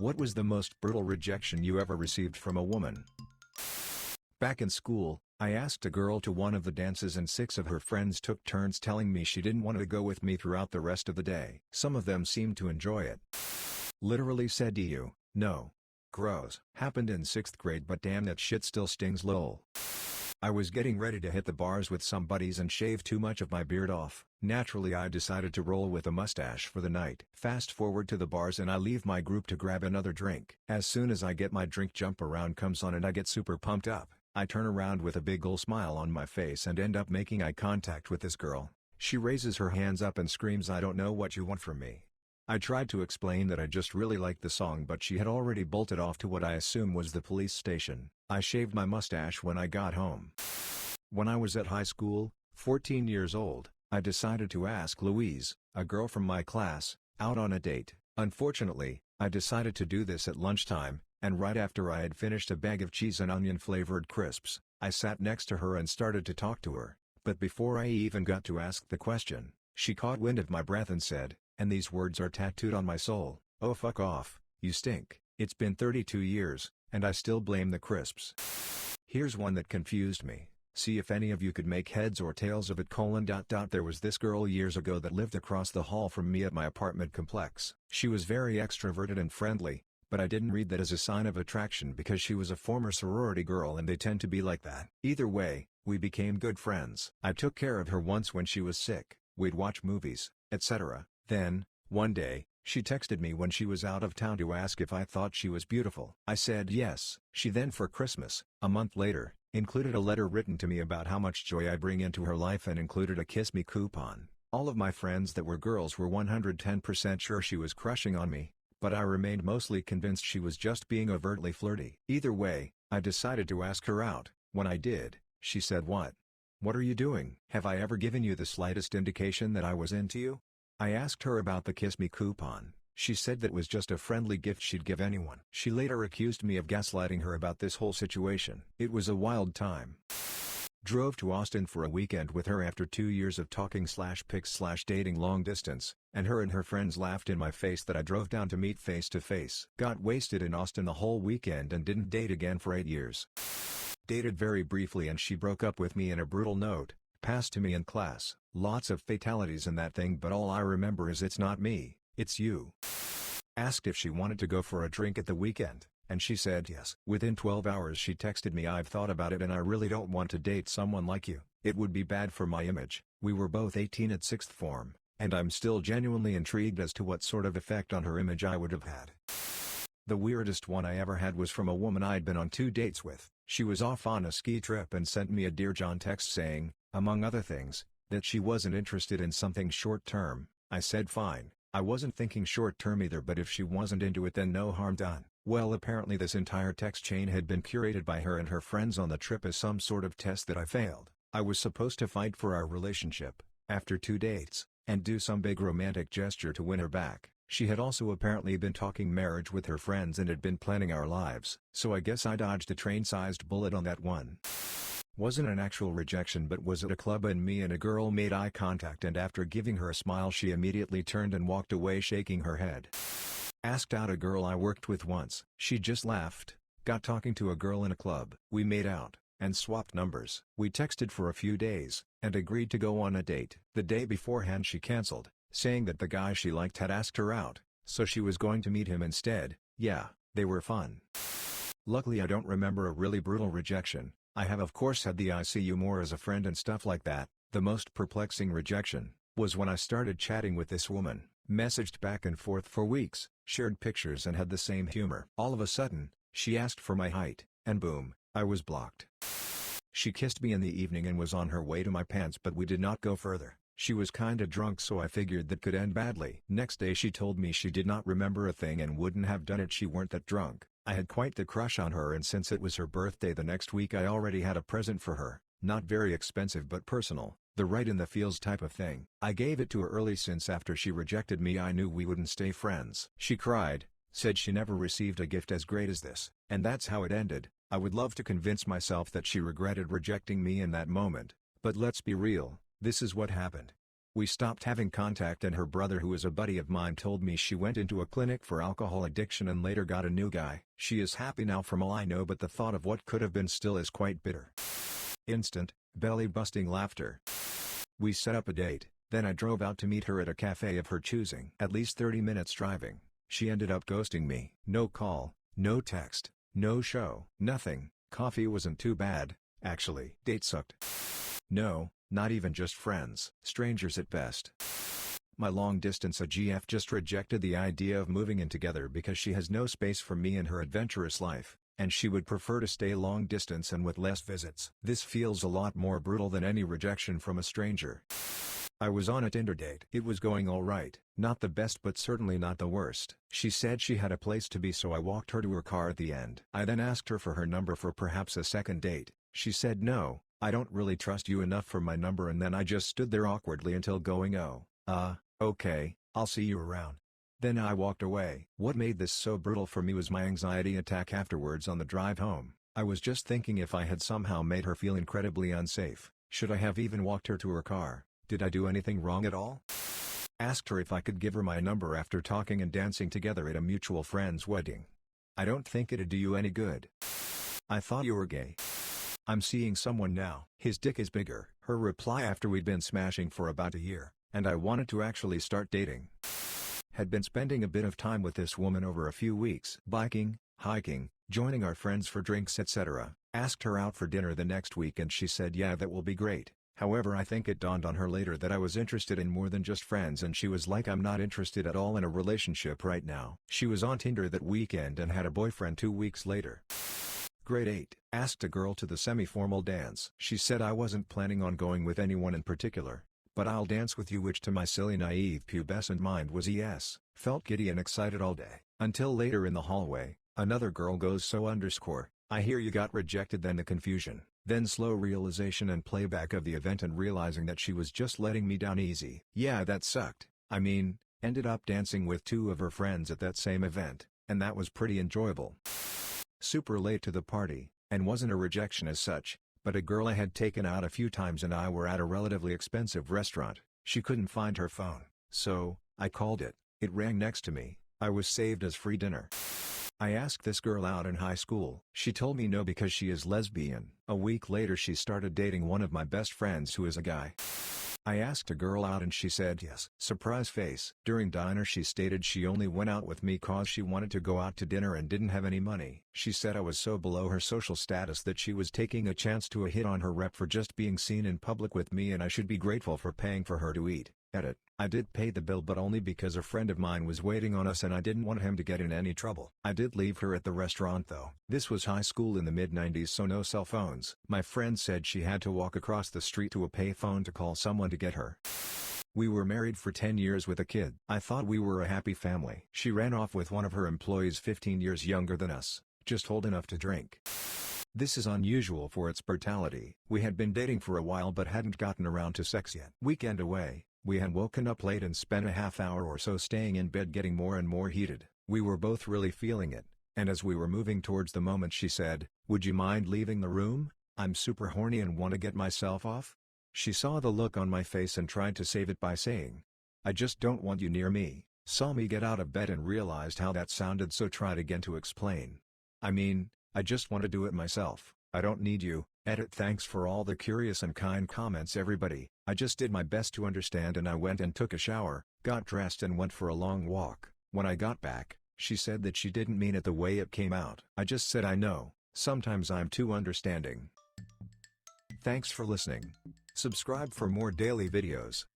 What was the most brutal rejection you ever received from a woman? Back in school, I asked a girl to one of the dances and 6 of her friends took turns telling me she didn't want to go with me throughout the rest of the day. Some of them seemed to enjoy it. Literally said "ew, no. Gross." Happened in 6th grade, but damn, that shit still stings lol. I was getting ready to hit the bars with some buddies and shave too much of my beard off. Naturally, I decided to roll with a mustache for the night. Fast forward to the bars and I leave my group to grab another drink. As soon as I get my drink, Jump Around comes on and I get super pumped up. I turn around with a big ol' smile on my face and end up making eye contact with this girl. She raises her hands up and screams, "I don't know what you want from me." I tried to explain that I just really liked the song, but she had already bolted off to what I assume was the police station. I shaved my mustache when I got home. When I was at high school, 14 years old, I decided to ask Louise, a girl from my class, out on a date. Unfortunately, I decided to do this at lunchtime, and right after I had finished a bag of cheese and onion-flavored crisps, I sat next to her and started to talk to her. But before I even got to ask the question, she caught wind of my breath and said, and these words are tattooed on my soul, "Oh, fuck off, you stink." It's been 32 years, and I still blame the crisps. Here's one that confused me. See if any of you could make heads or tails of it: There was this girl years ago that lived across the hall from me at my apartment complex. She was very extroverted and friendly, but I didn't read that as a sign of attraction because she was a former sorority girl and they tend to be like that. Either way, we became good friends. I took care of her once when she was sick, we'd watch movies, etc. Then, one day, she texted me when she was out of town to ask if I thought she was beautiful. I said yes. She then, for Christmas, a month later, included a letter written to me about how much joy I bring into her life and included a kiss me coupon. All of my friends that were girls were 110% sure she was crushing on me, but I remained mostly convinced she was just being overtly flirty. Either way, I decided to ask her out. When I did, she said, "What? What are you doing? Have I ever given you the slightest indication that I was into you?" I asked her about the Kiss Me coupon. She said that was just a friendly gift she'd give anyone. She later accused me of gaslighting her about this whole situation. It was a wild time. Drove to Austin for a weekend with her after 2 years of talking/pics/dating long distance, and her friends laughed in my face that I drove down to meet face to face. Got wasted in Austin the whole weekend and didn't date again for 8 years. Dated very briefly and she broke up with me in a brutal note, passed to me in class. Lots of fatalities in that thing, but all I remember is "It's not me, it's you." Asked if she wanted to go for a drink at the weekend, and she said yes. Within 12 hours she texted me, "I've thought about it and I really don't want to date someone like you. It would be bad for my image." We were both 18 at 6th form, and I'm still genuinely intrigued as to what sort of effect on her image I would have had. The weirdest one I ever had was from a woman I'd been on 2 dates with. She was off on a ski trip and sent me a Dear John text saying, among other things, that she wasn't interested in something short-term. I said fine, I wasn't thinking short-term either, but if she wasn't into it then no harm done. Well, apparently this entire text chain had been curated by her and her friends on the trip as some sort of test that I failed. I was supposed to fight for our relationship, after 2 dates, and do some big romantic gesture to win her back. She had also apparently been talking marriage with her friends and had been planning our lives, so I guess I dodged a train-sized bullet on that one. Wasn't an actual rejection, but was at a club and me and a girl made eye contact, and after giving her a smile she immediately turned and walked away shaking her head. Asked out a girl I worked with once. She just laughed, got talking to a girl in a club. We made out, and swapped numbers. We texted for a few days, and agreed to go on a date. The day beforehand she canceled, saying that the guy she liked had asked her out, so she was going to meet him instead. Yeah, they were fun. Luckily I don't remember a really brutal rejection. I have of course had the "I see you more as a friend" and stuff like that. The most perplexing rejection was when I started chatting with this woman, messaged back and forth for weeks, shared pictures and had the same humor. All of a sudden, she asked for my height, and boom, I was blocked. She kissed me in the evening and was on her way to my pants, but we did not go further. She was kinda drunk, so I figured that could end badly. Next day she told me she did not remember a thing and wouldn't have done it she weren't that drunk. I had quite the crush on her, and since it was her birthday the next week I already had a present for her. Not very expensive but personal, the right in the feels type of thing. I gave it to her early since after she rejected me I knew we wouldn't stay friends. She cried, said she never received a gift as great as this, and that's how it ended. I would love to convince myself that she regretted rejecting me in that moment, but let's be real, this is what happened. We stopped having contact and her brother, who is a buddy of mine, told me she went into a clinic for alcohol addiction and later got a new guy. She is happy now from all I know, but the thought of what could have been still is quite bitter. Instant, belly-busting laughter. We set up a date, then I drove out to meet her at a cafe of her choosing. At least 30 minutes driving, she ended up ghosting me. No call, no text, no show, nothing. Coffee wasn't too bad, actually. Date sucked. No, not even just friends. Strangers at best. My long-distance AGF just rejected the idea of moving in together because she has no space for me in her adventurous life, and she would prefer to stay long-distance and with less visits. This feels a lot more brutal than any rejection from a stranger. I was on a Tinder date. It was going alright. Not the best but certainly not the worst. She said she had a place to be, so I walked her to her car at the end. I then asked her for her number for perhaps a second date. She said no, I don't really trust you enough for my number, and then I just stood there awkwardly until going okay, I'll see you around. Then I walked away. What made this so brutal for me was my anxiety attack afterwards on the drive home. I was just thinking if I had somehow made her feel incredibly unsafe. Should I have even walked her to her car? Did I do anything wrong at all? Asked her if I could give her my number after talking and dancing together at a mutual friend's wedding. I don't think it'd do you any good. I thought you were gay. I'm seeing someone now. His dick is bigger. Her reply after we'd been smashing for about a year, and I wanted to actually start dating. Had been spending a bit of time with this woman over a few weeks. Biking, hiking, joining our friends for drinks, etc. Asked her out for dinner the next week and she said yeah, that will be great. However, I think it dawned on her later that I was interested in more than just friends, and she was like, I'm not interested at all in a relationship right now. She was on Tinder that weekend and had a boyfriend 2 weeks later. Grade 8. Asked a girl to the semi-formal dance. She said I wasn't planning on going with anyone in particular, but I'll dance with you, which to my silly naive pubescent mind was yes. Felt giddy and excited all day. Until later in the hallway, another girl goes I hear you got rejected. Then the confusion, then slow realization and playback of the event and realizing that she was just letting me down easy. Yeah, that sucked. I mean, ended up dancing with 2 of her friends at that same event, and that was pretty enjoyable. Super late to the party, and wasn't a rejection as such, but a girl I had taken out a few times and I were at a relatively expensive restaurant. She couldn't find her phone, so I called it. It rang next to me. I was saved as free dinner. I asked this girl out in high school. She told me no because she is lesbian. A week later she started dating one of my best friends who is a guy. I asked a girl out and she said yes. Surprise face. During dinner she stated she only went out with me cause she wanted to go out to dinner and didn't have any money. She said I was so below her social status that she was taking a chance to hit on her rep for just being seen in public with me, and I should be grateful for paying for her to eat. Edit. I did pay the bill, but only because a friend of mine was waiting on us and I didn't want him to get in any trouble. I did leave her at the restaurant though. This was high school in the mid-90s, so no cell phones. My friend said she had to walk across the street to a payphone to call someone to get her. We were married for 10 years with a kid. I thought we were a happy family. She ran off with one of her employees 15 years younger than us, just old enough to drink. This is unusual for its brutality. We had been dating for a while but hadn't gotten around to sex yet. Weekend away. We had woken up late and spent a half hour or so staying in bed getting more and more heated. We were both really feeling it, and as we were moving towards the moment she said, "Would you mind leaving the room? I'm super horny and want to get myself off." She saw the look on my face and tried to save it by saying, "I just don't want you near me." Saw me get out of bed and realized how that sounded, so tried again to explain. "I mean, I just want to do it myself. I don't need you." Edit. Thanks for all the curious and kind comments everybody. I just did my best to understand and I went and took a shower, got dressed and went for a long walk. When I got back, she said that she didn't mean it the way it came out. I just said I know, sometimes I'm too understanding. Thanks for listening. Subscribe for more daily videos.